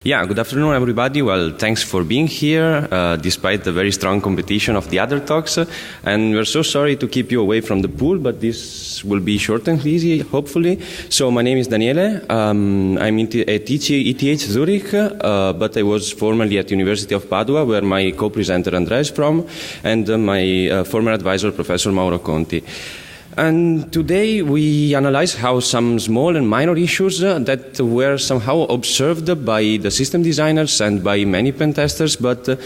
Yeah, good afternoon, everybody. Well, thanks for being here, despite the very strong competition of the other talks. And we're so sorry to keep you away from the pool, but this will be short and easy, hopefully. So my name is Daniele. I'm at ETH Zurich, but I was formerly at University of Padua, where my co-presenter Andrea is from, and my former advisor, Professor Mauro Conti. And today we analyze how some small and minor issues that were somehow observed by the system designers and by many pen testers, but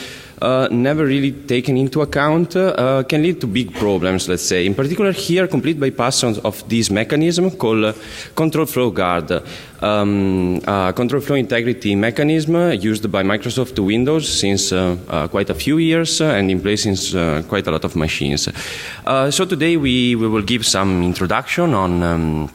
never really taken into account, can lead to big problems, let's say. In particular here, complete bypass of this mechanism called control flow guard. Control flow integrity mechanism used by Microsoft to Windows since quite a few years and in place since quite a lot of machines. So today we will give some introduction on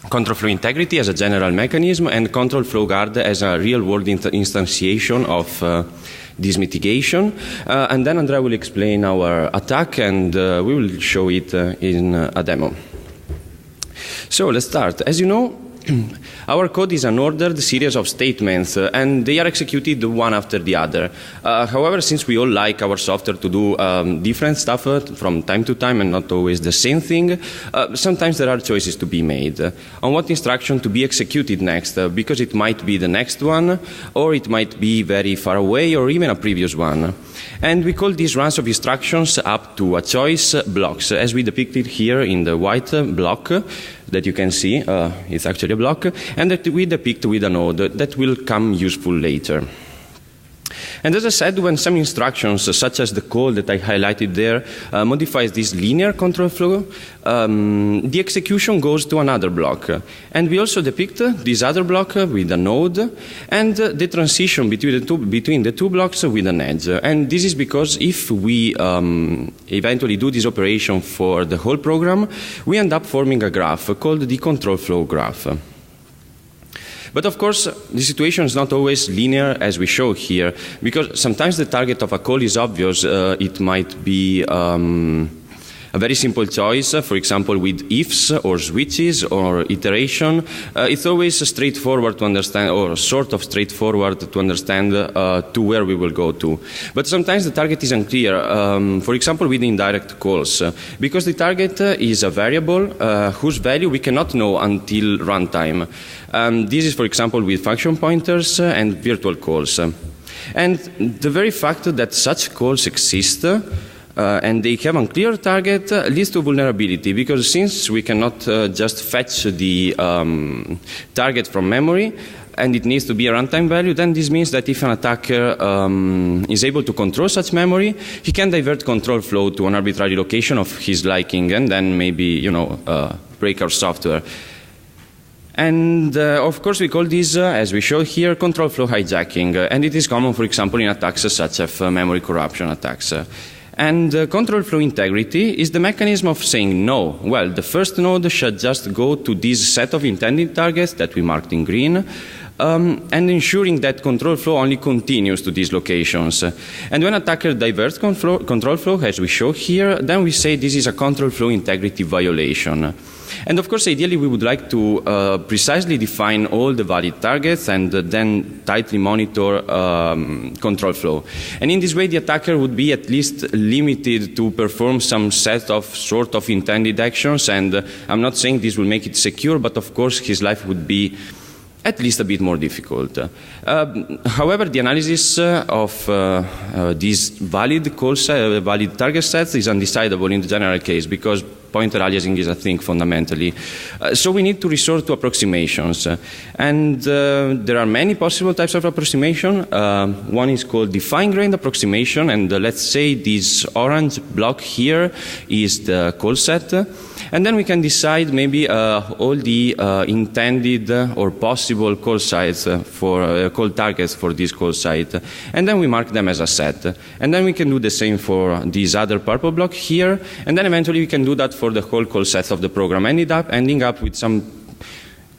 control flow integrity as a general mechanism and control flow guard as a real-world instantiation of this mitigation. And then Andrea will explain our attack and we will show it in a demo. So let's start. As you know, our code is an ordered series of statements and they are executed one after the other. However, since we all like our software to do different stuff from time to time and not always the same thing, sometimes there are choices to be made on what instruction to be executed next, because it might be the next one, or it might be very far away, or even a previous one. And we call these runs of instructions up to a choice blocks, as we depicted here in the white block that you can see. It's actually a block, and that we depict with a node that will come useful later. And as I said, when some instructions, such as the call that I highlighted there, modifies this linear control flow, the execution goes to another block. And we also depict this other block with a node, and the transition between the two blocks with an edge. And this is because if we eventually do this operation for the whole program, we end up forming a graph called the control flow graph. But of course, the situation is not always linear as we show here, because sometimes the target of a call is obvious. It might be a very simple choice, for example, with ifs or switches or iteration. It's always straightforward to understand, or sort of straightforward to understand to where we will go to. But sometimes the target is unclear, for example, with indirect calls, because the target is a variable whose value we cannot know until runtime. This is, for example, with function pointers and virtual calls. And the very fact that such calls exist and they have unclear target leads to vulnerability, because since we cannot just fetch the target from memory and it needs to be a runtime value, then this means that if an attacker is able to control such memory, he can divert control flow to an arbitrary location of his liking and then maybe, break our software. And of course we call this, as we show here, control flow hijacking, and it is common, for example, in attacks such as memory corruption attacks. And control flow integrity is the mechanism of saying no. Well, the first node should just go to this set of intended targets that we marked in green, and ensuring that control flow only continues to these locations. And when attacker diverts control flow, as we show here, then we say this is a control flow integrity violation. And of course, ideally, we would like to precisely define all the valid targets and then tightly monitor control flow. And in this way, the attacker would be at least limited to perform some set of sort of intended actions. And I'm not saying this will make it secure, but of course, his life would be at least a bit more difficult. However, the analysis of these valid target sets is undecidable in the general case, because pointer aliasing is a thing fundamentally. So we need to resort to approximations. And there are many possible types of approximation. One is called the fine-grained approximation, and let's say this orange block here is the call set. And then we can decide maybe all the intended or possible call sites for call targets for this call site. And then we mark them as a set. And then we can do the same for this other purple block here. And then eventually we can do that for the whole call set of the program, ending up with some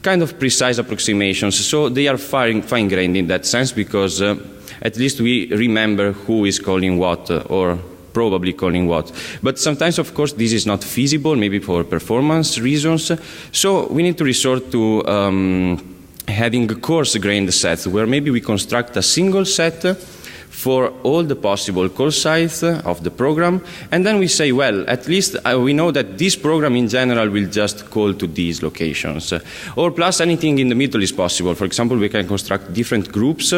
kind of precise approximations. So they are fine-grained in that sense, because at least we remember who is calling what, or probably calling what. But sometimes, of course, this is not feasible, maybe for performance reasons. So we need to resort to having coarse-grained sets, where maybe we construct a single set for all the possible call sites of the program, and then we say, well, at least we know that this program in general will just call to these locations. Or plus anything in the middle is possible. For example, we can construct different groups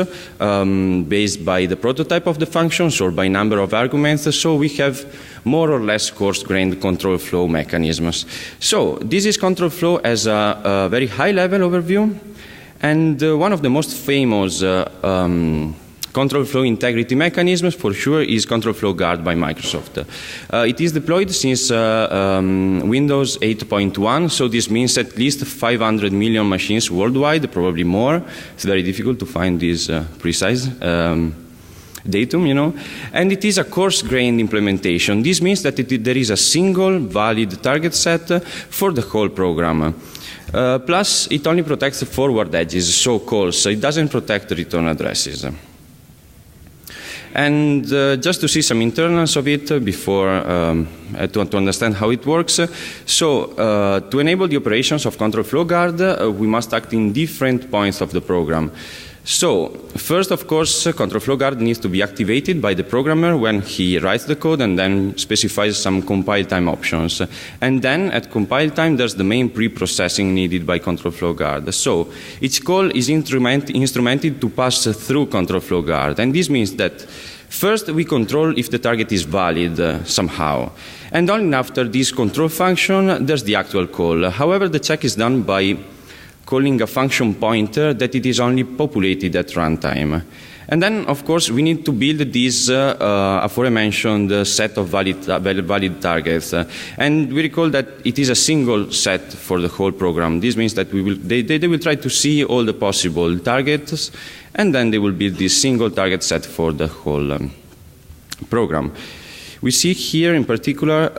based by the prototype of the functions or by number of arguments, so we have more or less coarse-grained control flow mechanisms. So this is control flow as a very high-level overview, and one of the most famous control flow integrity mechanisms, for sure, is control flow guard by Microsoft. It is deployed since Windows 8.1, so this means at least 500 million machines worldwide, probably more. It's very difficult to find this precise datum, you know. And it is a coarse-grained implementation. This means that there is a single valid target set for the whole program. Plus, it only protects the forward edges, so calls. It doesn't protect return addresses. And just to see some internals of it before to understand how it works. So to enable the operations of control flow guard, we must act in different points of the program. So first, of course, control flow guard needs to be activated by the programmer when he writes the code and then specifies some compile time options. And then at compile time, there's the main pre-processing needed by control flow guard. So each call is instrumented to pass through control flow guard. And this means that first we control if the target is valid somehow. And only after this control function, there's the actual call. However, the check is done by calling a function pointer that it is only populated at runtime. And then, of course, we need to build this aforementioned set of valid targets. And we recall that it is a single set for the whole program. This means that they will try to see all the possible targets, and then they will build this single target set for the whole program. We see here in particular,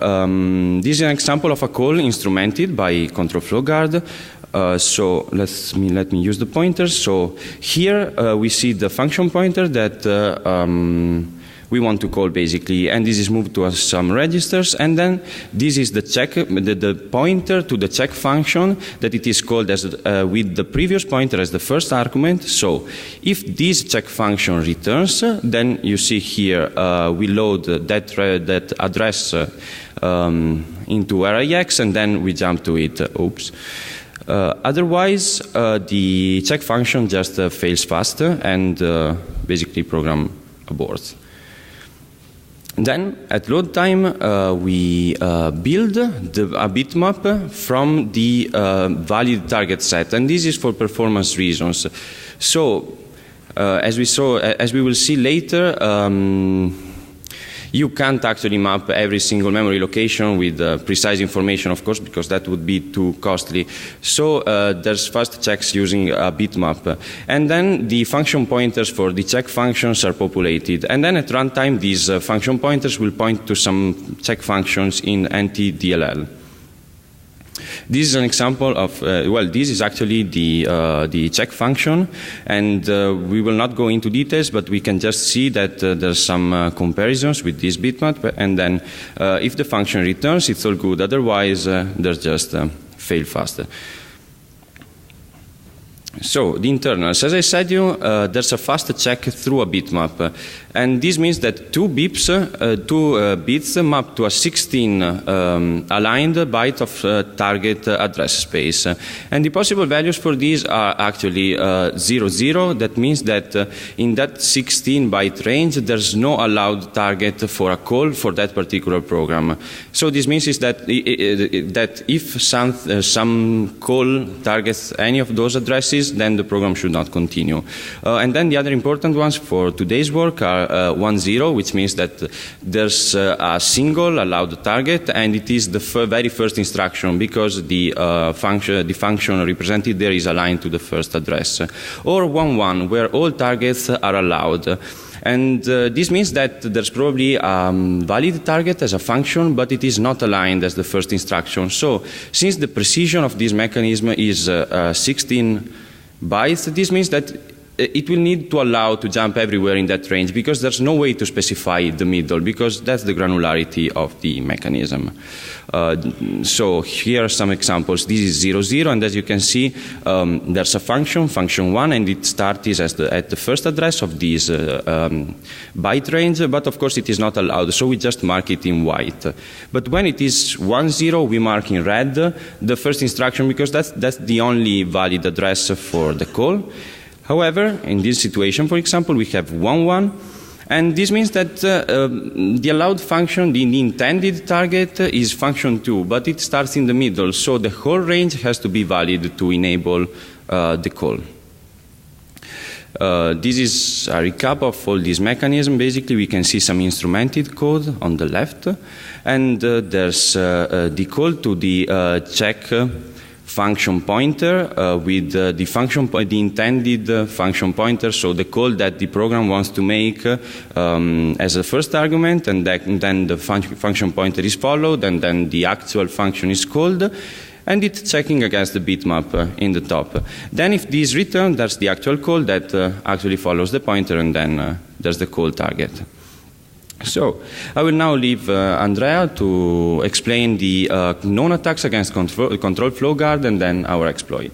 this is an example of a call instrumented by control flow guard. So let me use the pointers. So here we see the function pointer that we want to call basically, and this is moved to some registers, and then this is the check, the pointer to the check function that it is called as with the previous pointer as the first argument. So if this check function returns, then you see here we load that address into array-x, and then we jump to it. Oops. Otherwise, the check function just fails faster and basically program aborts. Then, at load time, we build a bitmap from the valid target set, and this is for performance reasons. So, as we will see later, you can't actually map every single memory location with precise information, of course, because that would be too costly. So there's fast checks using a bitmap. And then the function pointers for the check functions are populated. And then at runtime, these function pointers will point to some check functions in NTDLL. This is an example of, well, this is actually the check function, and we will not go into details, but we can just see that there's some comparisons with this bitmap, and then if the function returns, it's all good. Otherwise, there's just fail faster. So, the internals. As I said there's a fast check through a bitmap. And this means that two bits map to a 16 aligned byte of target address space. And the possible values for these are actually 0, 0. That means that in that 16 byte range, there's no allowed target for a call for that particular program. So this means is that if some call targets any of those addresses, then the program should not continue. And then the other important ones for today's work are 1, 0, which means that there's a single allowed target, and it is the very first instruction because the function represented there is aligned to the first address. Or 1, 1, where all targets are allowed. And this means that there's probably a valid target as a function, but it is not aligned as the first instruction. So since the precision of this mechanism is 16 bytes, this means that it will need to allow to jump everywhere in that range, because there's no way to specify the middle, because that's the granularity of the mechanism. So here are some examples. This is 0, 0, and as you can see, there's a function 1, and it starts at the first address of this byte range, but of course it is not allowed, so we just mark it in white. But when it is 1, 0, we mark in red the first instruction, because that's the only valid address for the call. However, in this situation, for example, we have 1, 1, and this means that the allowed function, the intended target, is function 2, but it starts in the middle, so the whole range has to be valid to enable the call. This is a recap of all this mechanism. Basically, we can see some instrumented code on the left, and there's the call to the check function pointer with the intended function pointer, so the call that the program wants to make as a first argument, and then the function pointer is followed, and then the actual function is called, and it's checking against the bitmap in the top. Then if this returns, that's the actual call that actually follows the pointer, and then there's the call target. So I will now leave Andrea to explain the known attacks against control flow guard, and then our exploit.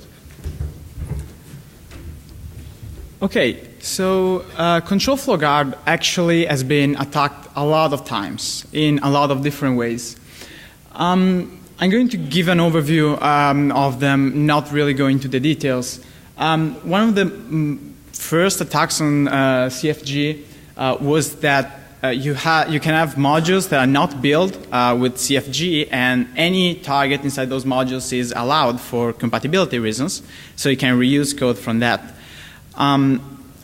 Okay, so control flow guard actually has been attacked a lot of times in a lot of different ways. I'm going to give an overview of them, not really go into the details. One of the first attacks on CFG was that you can have modules that are not built with CFG, and any target inside those modules is allowed for compatibility reasons, so you can reuse code from that.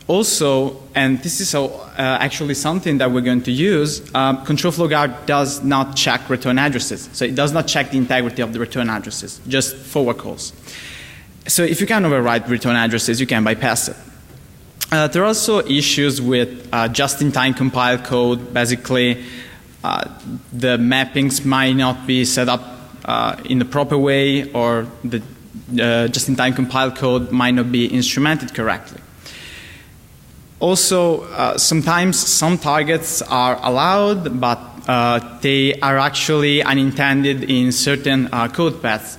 Also, and this is actually something that we're going to use, control flow guard does not check return addresses. So it does not check the integrity of the return addresses, just forward calls. So if you can overwrite return addresses, you can bypass it. There are also issues with just-in-time compiled code. Basically, the mappings might not be set up in the proper way, or the just-in-time compiled code might not be instrumented correctly. Also, sometimes some targets are allowed, but they are actually unintended in certain code paths.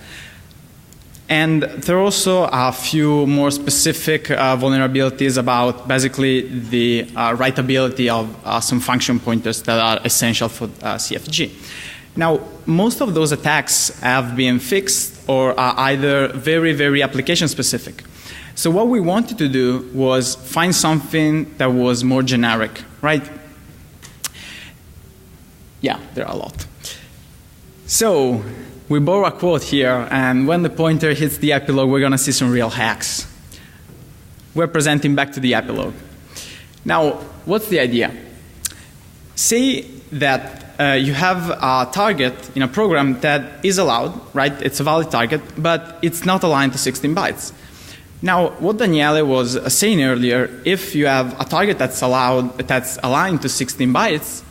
And there are also a few more specific vulnerabilities about basically the writability of some function pointers that are essential for CFG. Now, most of those attacks have been fixed or are either very, very application specific. So what we wanted to do was find something that was more generic, right? Yeah, there are a lot. So we borrow a quote here, and when the pointer hits the epilogue, we're going to see some real hacks. We're presenting back to the epilogue. Now, what's the idea? Say that you have a target in a program that is allowed, right? It's a valid target, but it's not aligned to 16 bytes. Now, what Daniele was saying earlier, if you have a target that's aligned to 16 bytes,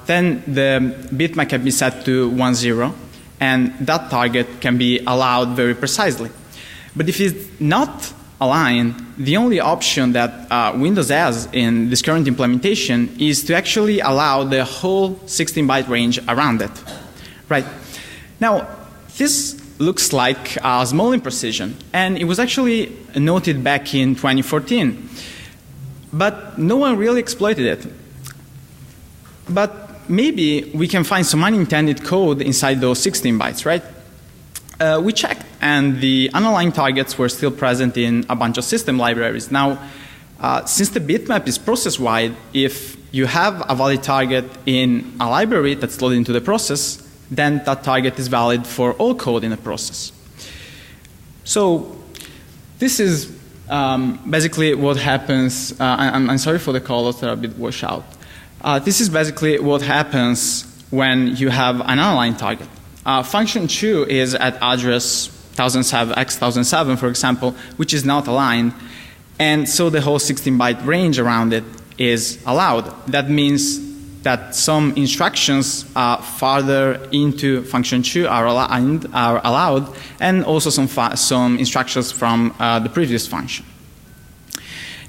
then the bitmap can be set to 1, 0. And that target can be allowed very precisely. But if it's not aligned, the only option that Windows has in this current implementation is to actually allow the whole 16-byte range around it. Right. Now, this looks like a small imprecision, and it was actually noted back in 2014. But no one really exploited it. But maybe we can find some unintended code inside those 16 bytes, right? We checked, and the unaligned targets were still present in a bunch of system libraries. Now, since the bitmap is process-wide, if you have a valid target in a library that's loaded into the process, then that target is valid for all code in the process. So this is basically what happens. I'm sorry for the colors that are a bit washed out. This is basically what happens when you have an unaligned target. Function 2 is at address x1007, for example, which is not aligned, and so the whole 16-byte range around it is allowed. That means that some instructions farther into function 2 are allowed, and also some instructions from the previous function.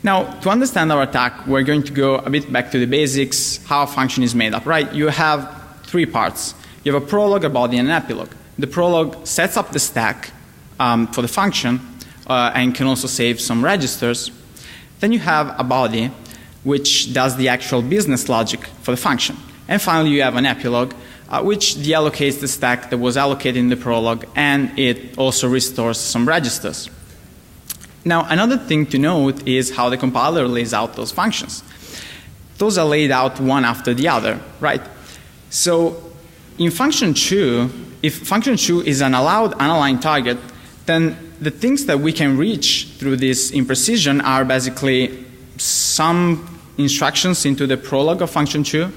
Now, to understand our attack, we're going to go a bit back to the basics, how a function is made up, right? You have three parts. You have a prologue, a body, and an epilogue. The prologue sets up the stack for the function and can also save some registers. Then you have a body, which does the actual business logic for the function. And finally, you have an epilogue, which deallocates the stack that was allocated in the prologue, and it also restores some registers. Now, another thing to note is how the compiler lays out those functions. Those are laid out one after the other, right? So in function 2, if function 2 is an allowed unaligned target, then the things that we can reach through this imprecision are basically some instructions into the prologue of function 2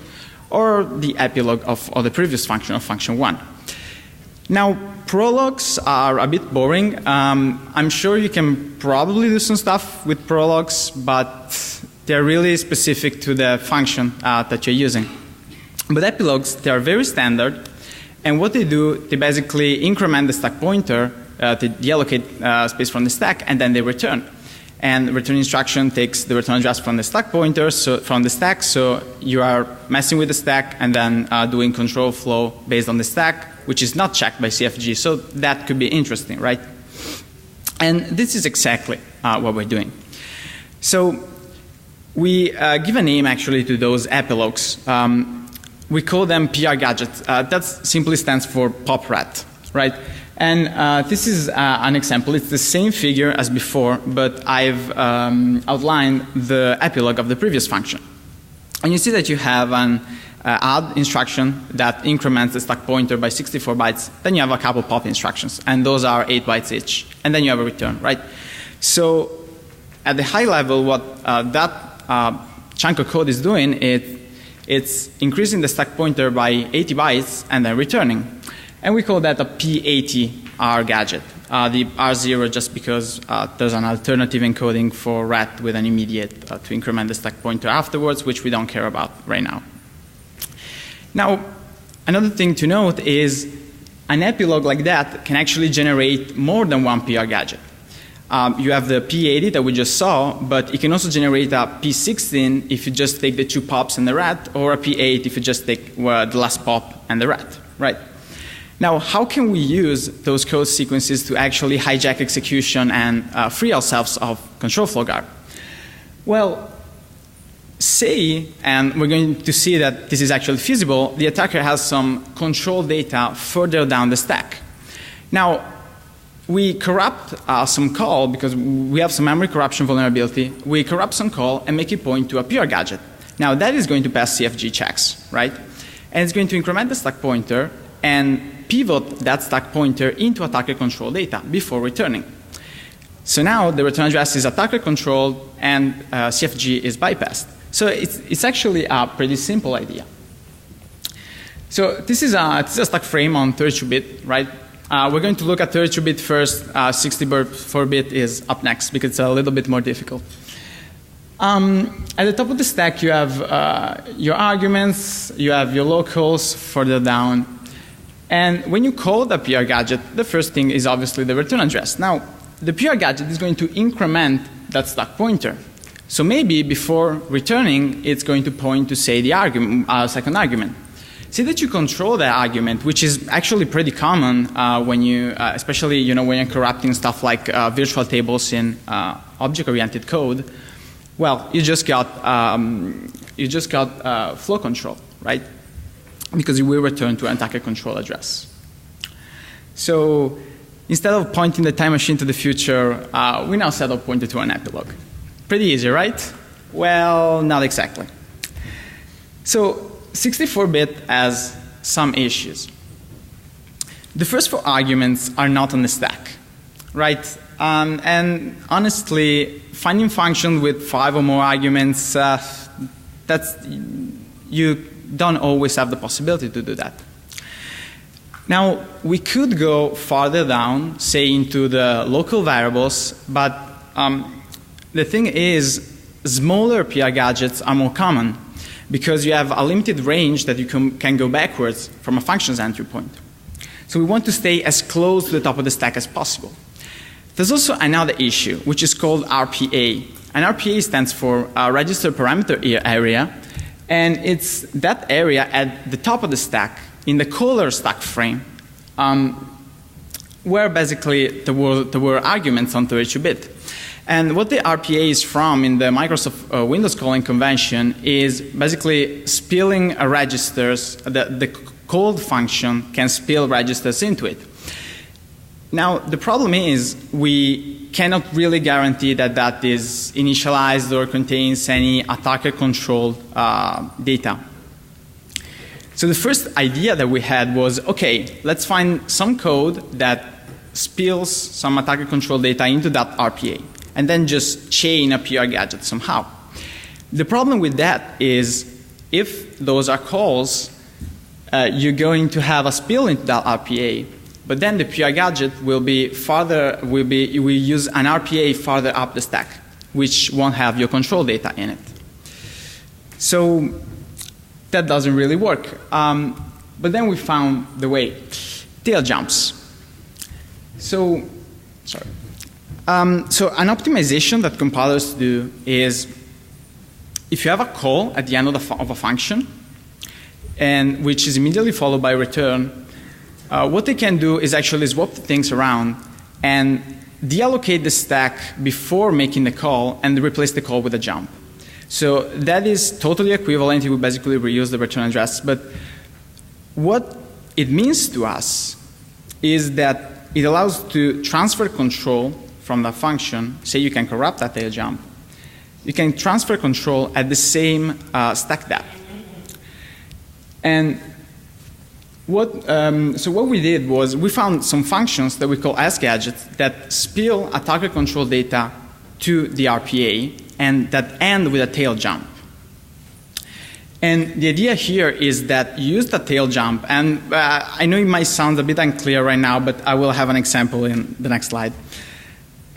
or the epilogue of the previous function of function 1. Now, prologues are a bit boring. I'm sure you can probably do some stuff with prologues, but they're really specific to the function that you're using. But epilogues, they are very standard, and what they do, they basically increment the stack pointer to deallocate space from the stack, and then they return. And the return instruction takes the return address from the stack pointer, so from the stack, so you are messing with the stack and then doing control flow based on the stack, which is not checked by CFG, so that could be interesting, right? And this is exactly what we're doing. So we give a name actually to those epilogues. We call them PR gadgets. That simply stands for pop rat, right? And this is an example. It's the same figure as before, but I've outlined the epilogue of the previous function. And you see that you have an add instruction that increments the stack pointer by 64 bytes. Then you have a couple pop instructions, and those are 8 bytes each. And then you have a return, right? So at the high level, what that chunk of code is doing, it's increasing the stack pointer by 80 bytes and then returning. And we call that a P80R gadget. The R0 just because there's an alternative encoding for rat with an immediate to increment the stack pointer afterwards, which we don't care about right now. Now, another thing to note is an epilogue like that can actually generate more than one PR gadget. You have the P80 that we just saw, but it can also generate a P16 if you just take the 2 pops and the rat, or a P8 if you just take the last pop and the rat, right? Now, how can we use those code sequences to actually hijack execution and free ourselves of control flow guard? Well, say, and we're going to see that this is actually feasible, the attacker has some control data further down the stack. Now, we corrupt some call because we have some memory corruption vulnerability. We corrupt some call and make it point to a PR gadget. Now, that is going to pass CFG checks, right? And it's going to increment the stack pointer and pivot that stack pointer into attacker control data before returning. So now the return address is attacker controlled and CFG is bypassed. So it's actually a pretty simple idea. So this is a stack frame on 32-bit, right? We're going to look at 32-bit first. 64-bit is up next because it's a little bit more difficult. At the top of the stack, you have your arguments, you have your locals further down. And when you call the PR gadget, the first thing is obviously the return address. Now, the PR gadget is going to increment that stack pointer. So maybe before returning, it's going to point to, say, the argument, second argument. Say that you control that argument, which is actually pretty common when you, especially when you're corrupting stuff like virtual tables in object-oriented code. Well, you just got flow control, right? Because you will return to an attacker control address. So instead of pointing the time machine to the future, we now set up pointer to an epilogue. Pretty easy, right? Well, not exactly. So 64-bit has some issues. The first 4 arguments are not on the stack, right? And honestly, finding functions with 5 or more arguments, you don't always have the possibility to do that. Now, we could go farther down, say into the local variables, but the thing is, smaller PR gadgets are more common because you have a limited range that you can go backwards from a function's entry point. So we want to stay as close to the top of the stack as possible. There's also another issue, which is called RPA. An RPA stands for Register Parameter Area, and it's that area at the top of the stack, in the caller stack frame, where basically there were arguments on 32-bit. And what the RPA is from in the Microsoft Windows calling convention is basically spilling registers. The called function can spill registers into it. Now, the problem is we cannot really guarantee that that is initialized or contains any attacker-controlled data. So the first idea that we had was, okay, let's find some code that spills some attacker-controlled data into that RPA, and then just chain a PR gadget somehow. The problem with that is if those are calls, you're going to have a spill into that RPA, but then the PR gadget will use an RPA farther up the stack, which won't have your control data in it. So that doesn't really work. But then we found the way. Tail jumps. So an optimization that compilers do is if you have a call at the end of a function, and which is immediately followed by return, what they can do is actually swap the things around and deallocate the stack before making the call and replace the call with a jump. So that is totally equivalent. You would basically reuse the return address. But what it means to us is that it allows to transfer control from the function. Say you can corrupt that tail jump. You can transfer control at the same stack depth. And so what we did was we found some functions that we call gadgets that spill attacker control data to the RPA and that end with a tail jump. And the idea here is that you use the tail jump, and I know it might sound a bit unclear right now, but I will have an example in the next slide.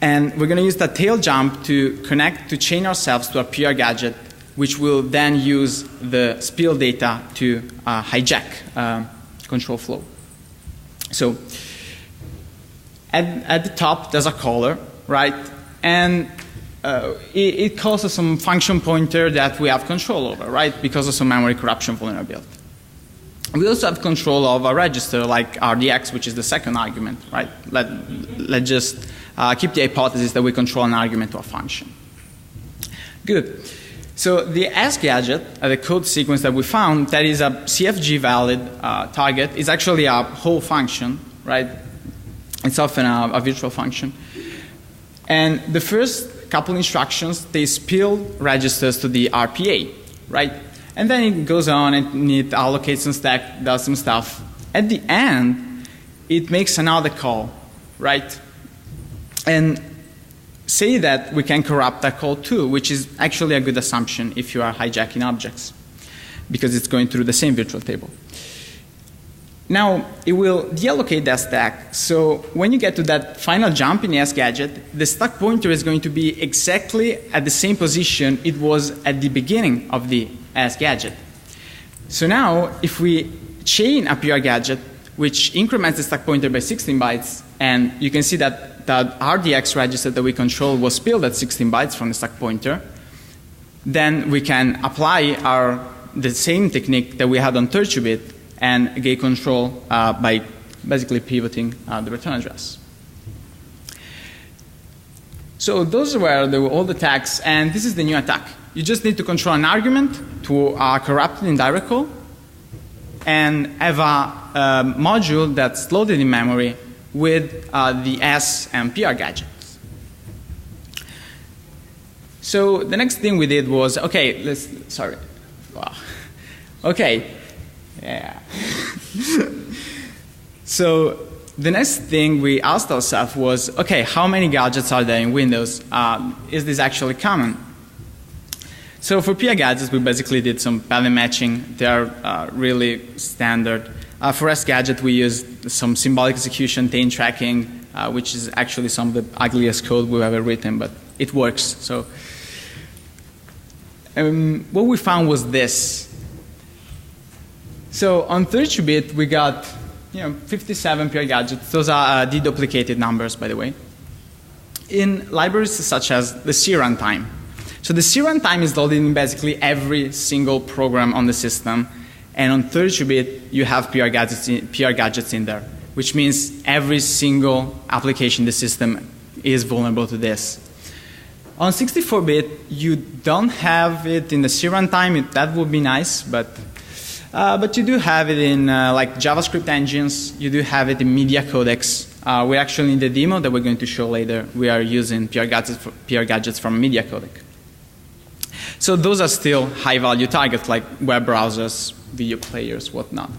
And we're going to use the tail jump to chain ourselves to a PR gadget, which will then use the spill data to hijack control flow. So at the top, there's a caller, right? And it calls us some function pointer that we have control over, right? Because of some memory corruption vulnerability. We also have control of a register like RDX, which is the second argument, right? Let's just keep the hypothesis that we control an argument to a function. Good. So the gadget, the code sequence that we found, that is a CFG valid target, is actually a whole function, right? It's often a virtual function. And the first couple instructions, they spill registers to the RPA, right? And then it goes on and it allocates some stack, does some stuff. At the end, it makes another call, right? And say that we can corrupt that call too, which is actually a good assumption if you are hijacking objects, because it's going through the same virtual table. Now, it will deallocate that stack. So when you get to that final jump in the gadget, the stack pointer is going to be exactly at the same position it was at the beginning of the gadget. So now, if we chain a PR gadget, which increments the stack pointer by 16 bytes, and you can see that the RDX register that we control was spilled at 16 bytes from the stack pointer, then we can apply the same technique that we had on 32-bit and gain control by basically pivoting the return address. So those were all the attacks, and this is the new attack. You just need to control an argument to a corrupted indirect call and have a module that's loaded in memory with the S and PR gadgets. So the next thing we did was, okay, yeah. So the next thing we asked ourselves was, okay, how many gadgets are there in Windows? Is this actually common? So for PR gadgets, we basically did some pattern matching. They're really standard. For gadget, we used some symbolic execution, tail tracking, which is actually some of the ugliest code we've ever written, but it works. So what we found was this. So on 32-bit, we got 57 PR gadgets. Those are deduplicated numbers, by the way. In libraries such as the C runtime, So the C runtime is loaded in basically every single program on the system. And on 32-bit, you have PR gadgets in there, which means every single application in the system is vulnerable to this. On 64-bit, you don't have it in the C runtime. That would be nice, but you do have it in like JavaScript engines. You do have it in media codecs. We're actually in the demo that we're going to show later. We are using PR gadgets from media codec. So those are still high-value targets like web browsers, video players, whatnot.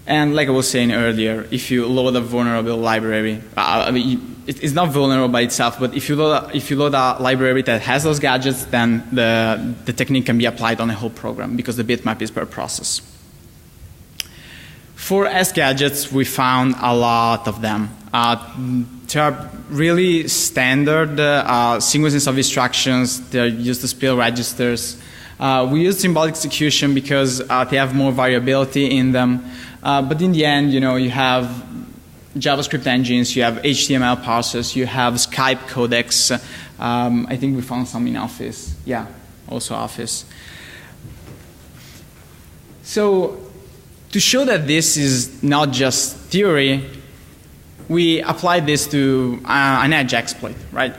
And like I was saying earlier, if you load a vulnerable library, it's not vulnerable by itself, but if you load a library that has those gadgets, then the technique can be applied on a whole program because the bitmap is per process. For S gadgets, we found a lot of them. They are really standard sequences of instructions. They're used to spill registers. We use symbolic execution because they have more variability in them. But in the end, you have JavaScript engines, you have HTML parsers, you have Skype codecs. I think we found some in Office. Yeah, also Office. So to show that this is not just theory, we applied this to an edge exploit, right?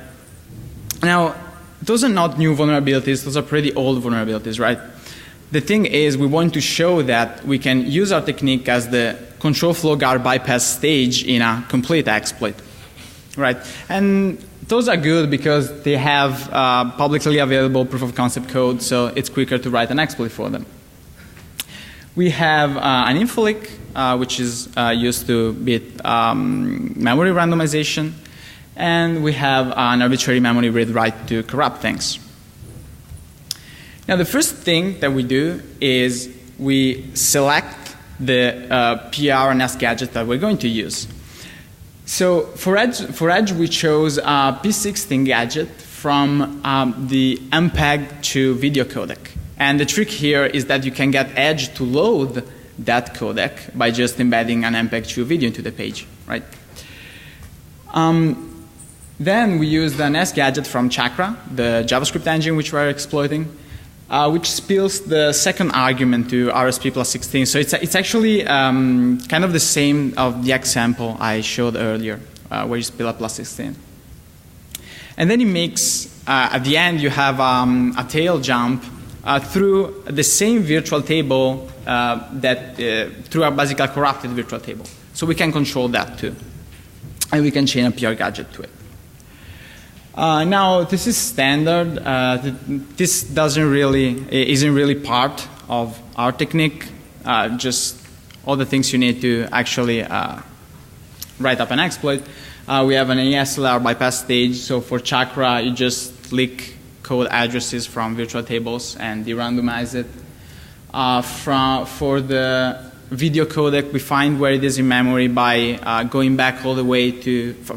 Now, those are not new vulnerabilities. Those are pretty old vulnerabilities, right? The thing is, we want to show that we can use our technique as the control flow guard bypass stage in a complete exploit, right? And those are good because they have publicly available proof of concept code, so it's quicker to write an exploit for them. We have an infolic, which is used to beat memory randomization, and we have an arbitrary memory read-write to corrupt things. Now, the first thing that we do is we select the PR and S gadget that we're going to use. So for Edge, we chose a P16 gadget from the MPEG to video codec. And the trick here is that you can get Edge to load that codec by just embedding an MPEG-2 video into the page, right? Then we used an S gadget from Chakra, the JavaScript engine which we're exploiting, which spills the second argument to RSP plus 16. So it's actually kind of the same of the example I showed earlier, where you spill a plus 16. And then it makes, at the end, you have a tail jump through the same virtual table through a basically corrupted virtual table. So we can control that too. And we can chain a PR gadget to it. Now, this is standard. This isn't really part of our technique. Just all the things you need to actually write up an exploit. We have an ASLR bypass stage. So for Chakra, you just leak code addresses from virtual tables and de-randomize it. For the video codec, we find where it is in memory by going back all the way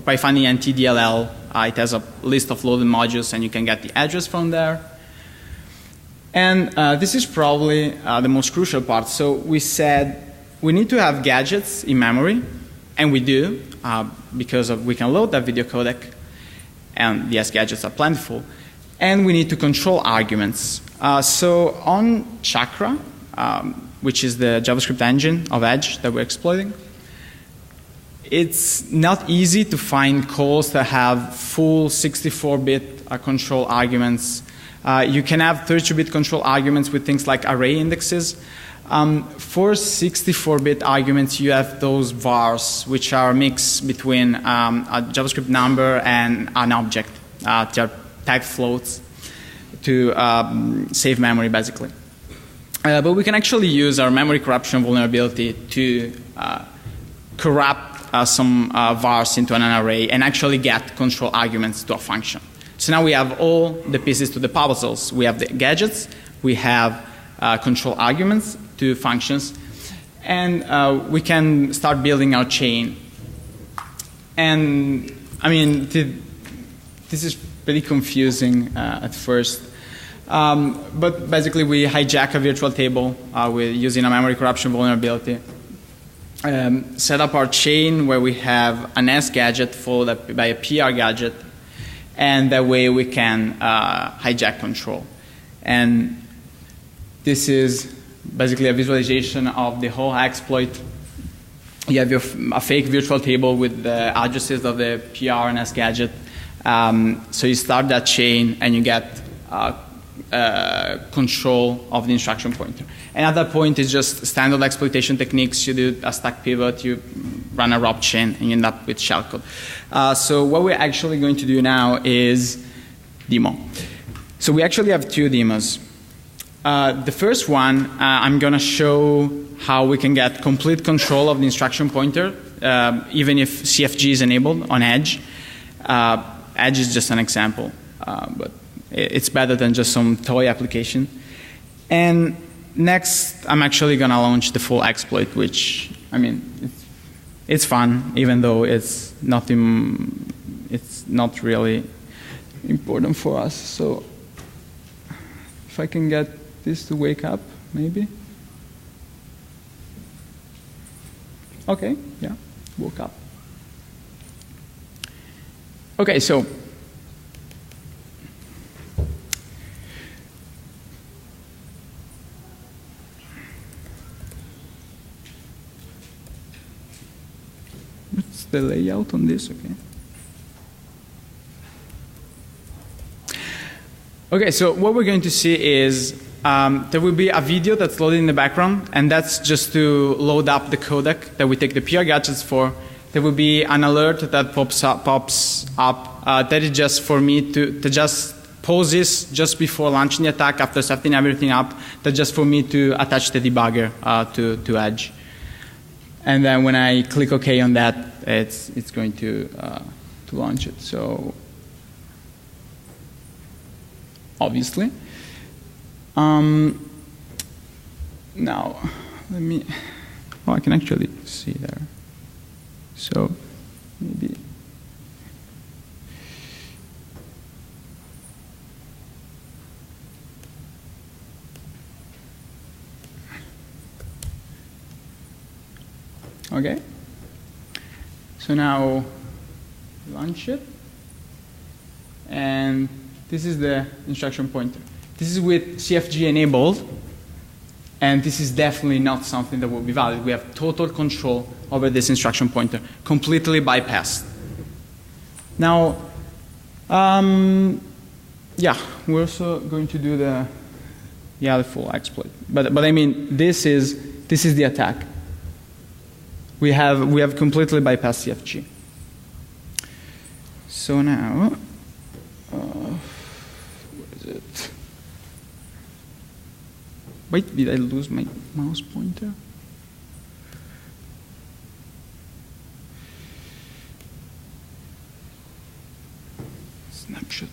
by finding an TDLL. It has a list of loaded modules, and you can get the address from there. And this is probably the most crucial part. So we said we need to have gadgets in memory, and we do, because we can load that video codec, and yes, gadgets are plentiful. And we need to control arguments. So on Chakra, which is the JavaScript engine of Edge that we're exploiting, it's not easy to find calls that have full 64-bit control arguments. You can have 32-bit control arguments with things like array indexes. For 64-bit arguments, you have those vars, which are a mix between a JavaScript number and an object. They are tag floats to save memory, basically. But we can actually use our memory corruption vulnerability to corrupt some vars into an array and actually get control arguments to a function. So now we have all the pieces to the puzzles. We have the gadgets, we have control arguments to functions, and we can start building our chain. And I mean, this is pretty confusing at first. But basically, we hijack a virtual table with using a memory corruption vulnerability. Set up our chain where we have an S gadget followed up by a PR gadget. and that way we can hijack control. And this is basically a visualization of the whole exploit. You have a fake virtual table with the addresses of the PR and S gadget. So you start that chain and you get control of the instruction pointer. And at that point, it's just standard exploitation techniques. You do a stack pivot, you run a rob chain, and you end up with shellcode. So what we're actually going to do now is demo. So we actually have two demos. The first one, I'm going to show how we can get complete control of the instruction pointer, even if CFG is enabled on Edge. Edge is just an example, but it's better than just some toy application. And next, I'm actually going to launch the full exploit, which, I mean, it's fun, even though it's not really important for us. So if I can get this to wake up, maybe. Okay, yeah, woke up. Okay, so what's the layout on this? Okay. Okay, so what we're going to see is there will be a video that's loaded in the background, and that's just to load up the codec that we take the PR gadgets for. There will be an alert that pops up that is just for me to just pause this just before launching the attack after setting everything up. That's just for me to attach the debugger to Edge. And then when I click OK on that, it's going to launch it. So obviously. Now, let me, oh, I can actually see there. So, maybe. Okay. So now, launch it. And this is the instruction pointer. This is with CFG enabled, and this is definitely not something that will be valid. We have total control over this instruction pointer, completely bypassed. Now, yeah, we're also going to do the full exploit. But I mean, this is the attack. We have completely bypassed CFG. So now, what is it? Wait, did I lose my mouse pointer? Snapshot.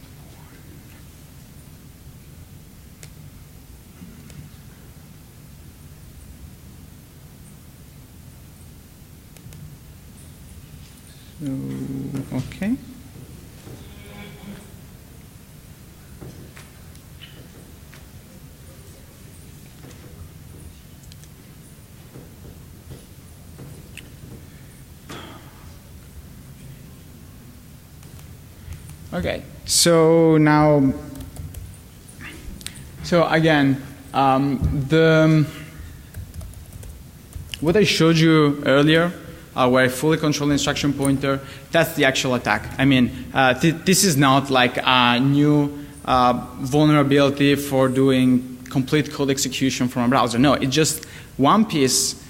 So, okay. Okay, so now, so again, what I showed you earlier, where I fully control the instruction pointer, that's the actual attack. I mean, this is not like a new vulnerability for doing complete code execution from a browser. No, it's just one piece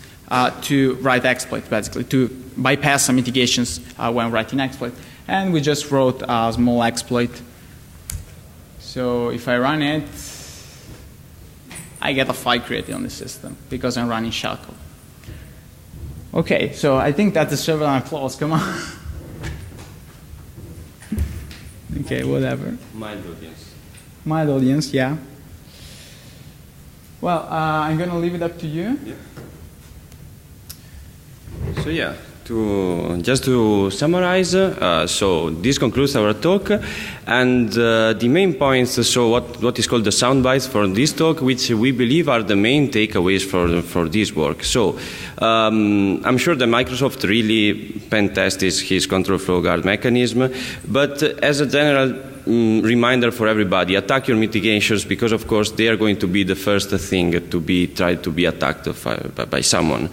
to write exploit, basically, to bypass some mitigations when writing exploit. And we just wrote a small exploit. So if I run it, I get a file created on the system because I'm running shellcode. Okay, so I think that deserves an applause. Come on. Okay, whatever. Mild audience. Mild audience, yeah. Well, I'm going to leave it up to you. Yeah. So yeah, Just to summarize, so this concludes our talk, and the main points, so what is called the sound bites for this talk, which we believe are the main takeaways for this work. So I'm sure that Microsoft really pen tested his control flow guard mechanism, but as a general reminder for everybody, attack your mitigations, because of course they are going to be the first thing to be tried to be attacked by someone.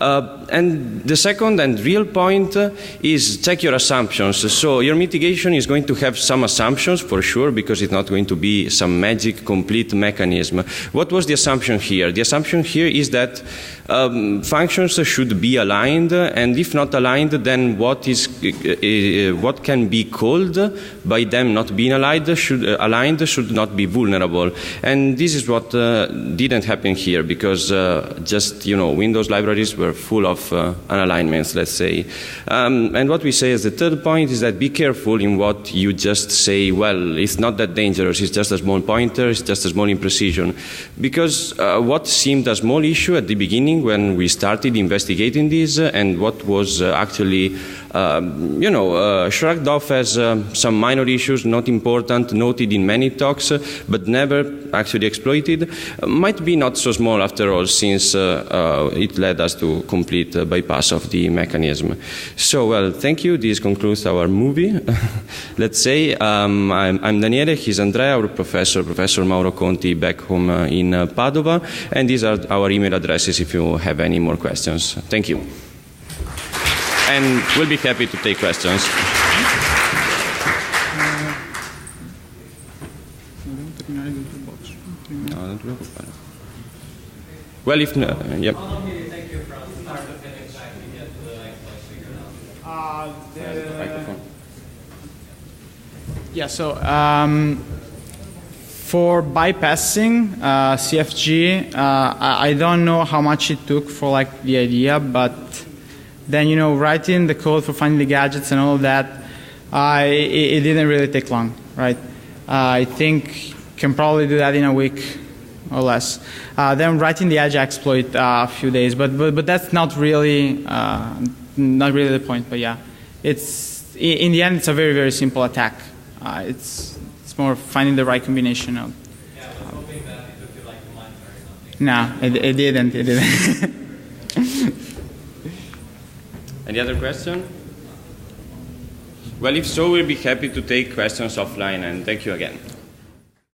And the second and real point is check your assumptions. So your mitigation is going to have some assumptions for sure, because it's not going to be some magic complete mechanism. What was the assumption here? The assumption here is that functions should be aligned, and if not aligned, then what can be called by them not being aligned should not be vulnerable. And this is what didn't happen here, because just Windows libraries were full of unalignments, let's say. And what we say as the third point is that be careful in what you just say. Well, it's not that dangerous, it's just a small pointer, it's just a small imprecision. Because what seemed a small issue at the beginning when we started investigating this, and what was actually shrugged off as some minor issues, not important, noted in many talks, but never actually exploited, might be not so small after all, since it led us to complete bypass of the mechanism. So, well, thank you. This concludes our movie. Let's say I'm Daniele, he's Andrea, our Professor Mauro Conti, back home in Padova, and these are our email addresses if you have any more questions. Thank you. And we'll be happy to take questions. Well, if no, yep. Yeah, so for bypassing CFG, I don't know how much it took for like the idea, but then writing the code for finding the gadgets and all of that, it didn't really take long, right? I think can probably do that in a week or less. Then writing the edge exploit a few days, but that's not really the point. But yeah, it's in the end it's a very, very simple attack. It's more finding the right combination of. Yeah, I was hoping that it took you like a month or something. No, it didn't. It didn't. Any other question? Well, if so, we'll be happy to take questions offline, and thank you again.